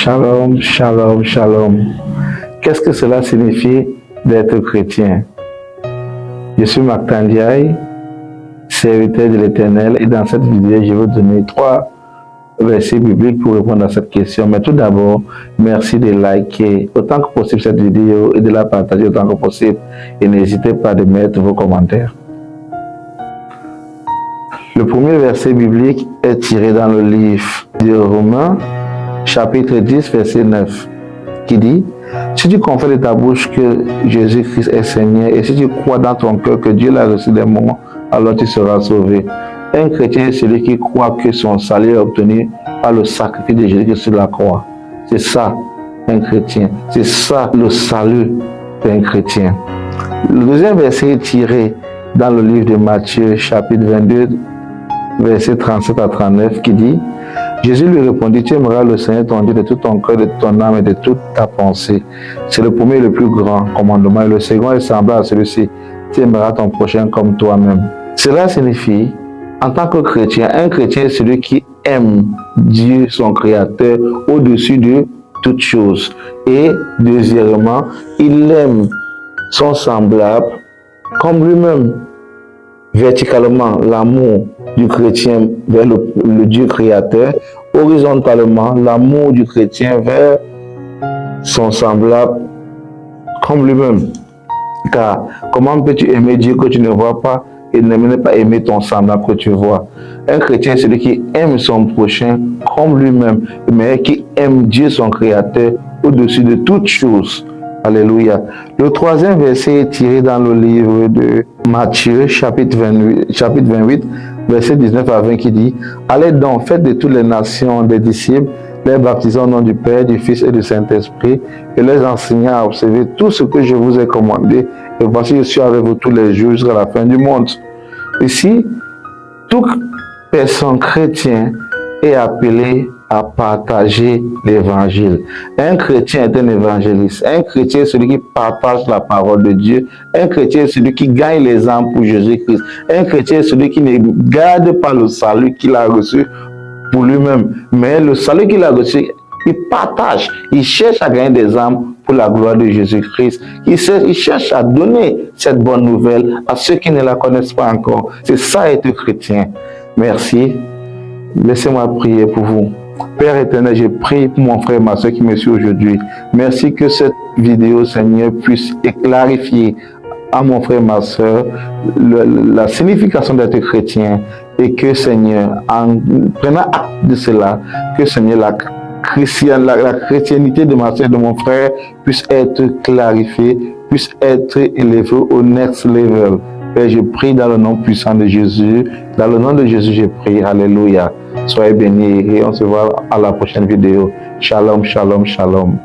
Shalom, shalom, shalom. Qu'est-ce que cela signifie d'être chrétien? Je suis Martin Ndiaye, serviteur de l'Éternel, et dans cette vidéo, je vais vous donner 3 versets bibliques pour répondre à cette question. Mais tout d'abord, merci de liker autant que possible cette vidéo et de la partager autant que possible. Et n'hésitez pas de mettre vos commentaires. Le premier verset biblique est tiré dans le livre de Romains, chapitre 10, verset 9, qui dit: si tu confesses de ta bouche que Jésus-Christ est Seigneur et si tu crois dans ton cœur que Dieu l'a reçu des morts, alors tu seras sauvé. Un chrétien est celui qui croit que son salut est obtenu par le sacrifice de Jésus sur la croix. C'est ça, un chrétien. C'est ça, le salut d'un chrétien. Le deuxième verset est tiré dans le livre de Matthieu, chapitre 22, verset 37 à 39, qui dit: Jésus lui répondit: tu aimeras le Seigneur ton Dieu de tout ton cœur, de ton âme et de toute ta pensée. C'est le premier et le plus grand commandement. Et le second est semblable à celui-ci: tu aimeras ton prochain comme toi-même. Cela signifie, en tant que chrétien, un chrétien est celui qui aime Dieu, son Créateur, au-dessus de toutes choses. Et deuxièmement, il aime son semblable comme lui-même. Verticalement, l'amour du chrétien vers le Dieu créateur, horizontalement, l'amour du chrétien vers son semblable comme lui-même. Car comment peux-tu aimer Dieu que tu ne vois pas et ne pas aimer ton semblable que tu vois? Un chrétien, c'est celui qui aime son prochain comme lui-même, mais qui aime Dieu, son créateur, au-dessus de toutes choses. Alléluia. Le troisième verset est tiré dans le livre de Matthieu, chapitre 28, verset 19 à 20, qui dit: allez donc, faites de toutes les nations des disciples, les baptisant au nom du Père, du Fils et du Saint-Esprit, et les enseignant à observer tout ce que je vous ai commandé. Et voici, je suis avec vous tous les jours jusqu'à la fin du monde. Ici, toute personne chrétienne est appelée à partager l'évangile. Un chrétien est un évangéliste. Un chrétien est celui qui partage la parole de Dieu. Un chrétien est celui qui gagne les âmes pour Jésus-Christ. Un chrétien est celui qui ne garde pas le salut qu'il a reçu pour lui-même, mais le salut qu'il a reçu, il partage. Il cherche à gagner des âmes pour la gloire de Jésus-Christ. Il cherche à donner cette bonne nouvelle à ceux qui ne la connaissent pas encore. C'est ça être chrétien. Merci. Laissez-moi prier pour vous. Père éternel, je prie pour mon frère et ma soeur qui me suit aujourd'hui. Merci que cette vidéo, Seigneur, puisse clarifier à mon frère et ma soeur la signification d'être chrétien et que, Seigneur, en prenant acte de cela, que, Seigneur, la chrétiennité de ma soeur et de mon frère puisse être clarifiée, puisse être élevée au next level. Père, je prie dans le nom puissant de Jésus. Dans le nom de Jésus, je prie. Alléluia. Soyez bénis et on se voit à la prochaine vidéo. Shalom, shalom, shalom.